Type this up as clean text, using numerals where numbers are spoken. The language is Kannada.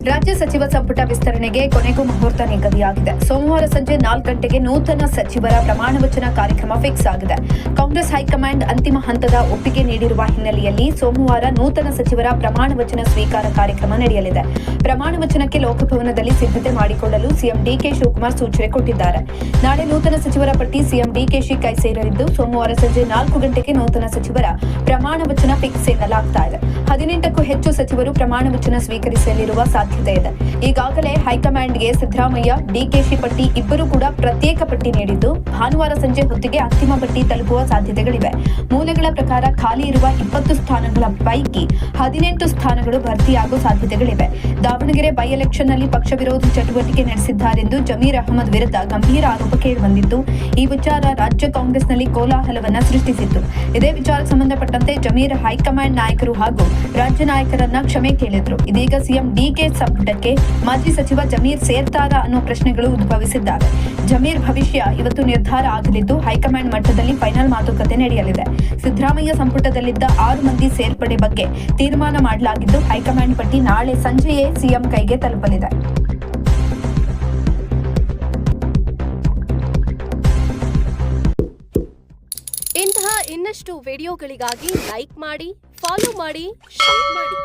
ರಾಜ್ಯ ಸಚಿವ ಸಂಪುಟ ವಿಸ್ತರಣೆಗೆ ಕೊನೆಗೂ ಮುಹೂರ್ತ ನಿಗದಿಯಾಗಿದೆ. ಸೋಮವಾರ ಸಂಜೆ 4 ಗಂಟೆಗೆ ನೂತನ ಸಚಿವರ ಪ್ರಮಾಣ ವಚನ ಕಾರ್ಯಕ್ರಮ ಫಿಕ್ಸ್ ಆಗಿದೆ. ಕಾಂಗ್ರೆಸ್ ಹೈಕಮಾಂಡ್ ಅಂತಿಮ ಹಂತದ ಒಪ್ಪಿಗೆ ನೀಡಿರುವ ಹಿನ್ನೆಲೆಯಲ್ಲಿ ಸೋಮವಾರ ನೂತನ ಸಚಿವರ ಪ್ರಮಾಣ ವಚನ ಸ್ವೀಕಾರ ಕಾರ್ಯಕ್ರಮ ನಡೆಯಲಿದೆ. ಪ್ರಮಾಣ ವಚನಕ್ಕೆ ಲೋಕಭವನದಲ್ಲಿ ಸಿದ್ಧತೆ ಮಾಡಿಕೊಳ್ಳಲು ಸಿಎಂ ಡಿಕೆ ಶಿವಕುಮಾರ್ ಸೂಚನೆ ಕೊಟ್ಟಿದ್ದಾರೆ. ನಾಳೆ ನೂತನ ಸಚಿವರ ಪಟ್ಟಿ ಸಿಎಂ ಡಿಕೆಶಿ ಕೈ ಸೇರಲಿದ್ದು ಸೋಮವಾರ ಸಂಜೆ 4 ಗಂಟೆಗೆ ನೂತನ ಸಚಿವರ ಪ್ರಮಾಣ ವಚನ ಫಿಕ್ಸ್ ಎನ್ನಲಾಗ್ತಾ ಇದೆ. 18ಕ್ಕೂ ಹೆಚ್ಚು ಸಚಿವರು ಪ್ರಮಾಣ ವಚನ ಸ್ವೀಕರಿಸಲಿರುವ ಸಾಧ್ಯತೆ ಇದೆ. ಈಗಾಗಲೇ ಹೈಕಮಾಂಡ್ಗೆ ಸಿದ್ದರಾಮಯ್ಯ, ಡಿಕೆಶಿ ಪಟ್ಟಿ ಇಬ್ಬರು ಕೂಡ ಪ್ರತ್ಯೇಕ ಪಟ್ಟಿ ನೀಡಿದ್ದು ಭಾನುವಾರ ಸಂಜೆ ಹೊತ್ತಿಗೆ ಅಂತಿಮ ಪಟ್ಟಿ ತಲುಪುವ ಸಾಧ್ಯತೆಗಳಿವೆ. ಮೂಲಗಳ ಪ್ರಕಾರ ಖಾಲಿ ಇರುವ 20 ಸ್ಥಾನಗಳ ಪೈಕಿ 18 ಸ್ಥಾನಗಳು ಭರ್ತಿಯಾಗುವ ಸಾಧ್ಯತೆಗಳಿವೆ. ದಾವಣಗೆರೆ ಬೈ ಎಲೆಕ್ಷನ್ನಲ್ಲಿ ಪಕ್ಷ ವಿರೋಧಿ ಚಟುವಟಿಕೆ ನಡೆಸಿದ್ದಾರೆಂದು ಜಮೀರ್ ಅಹಮದ್ ವಿರುದ್ಧ ಗಂಭೀರ ಆರೋಪ ಕೇಳಿಬಂದಿತ್ತು. ಈ ವಿಚಾರ ರಾಜ್ಯ ಕಾಂಗ್ರೆಸ್ನಲ್ಲಿ ಕೋಲಾಹಲವನ್ನ ಸೃಷ್ಟಿಸಿತ್ತು. ಇದೇ ವಿಚಾರಕ್ಕೆ ಸಂಬಂಧಪಟ್ಟಂತೆ ಜಮೀರ್ ಹೈಕಮಾಂಡ್ ನಾಯಕರು ಹಾಗೂ ರಾಜ್ಯ ನಾಯಕರನ್ನ ಕ್ಷಮೆ ಕೇಳಿದ್ರು. ಇದೀಗ ಸಿಎಂ ಡಿಕೆ ಸಂಪುಟಕ್ಕೆ ಮಾಜಿ ಸಚಿವ ಜಮೀರ್ ಸೇರ್ತಾರಾ ಅನ್ನೋ ಪ್ರಶ್ನೆಗಳು ಉದ್ಭವಿಸಿದ್ದಾವೆ. ಜಮೀರ್ ಭವಿಷ್ಯ ಇವತ್ತು ನಿರ್ಧಾರ ಆಗಲಿದ್ದು ಹೈಕಮಾಂಡ್ ಮಟ್ಟದಲ್ಲಿ ಫೈನಲ್ ಮಾತುಕತೆ ನಡೆಯಲಿದೆ. ಸಿದ್ದರಾಮಯ್ಯ ಸಂಪುಟದಲ್ಲಿದ್ದ 6 ಮಂದಿ ಸೇರ್ಪಡೆ ಬಗ್ಗೆ ತೀರ್ಮಾನ ಮಾಡಲಾಗಿದ್ದು ಹೈಕಮಾಂಡ್ ಪಟ್ಟಿ ನಾಳೆ ಸಂಜೆಯೇ ಸಿಎಂ ಕೈಗೆ ತಲುಪಲಿದೆ. ಇಂತಹ ಇನ್ನಷ್ಟು ವಿಡಿಯೋಗಳಿಗಾಗಿ ಲೈಕ್ ಮಾಡಿ, ಫಾಲೋ ಮಾಡಿ, ಶೇರ್ ಮಾಡಿ.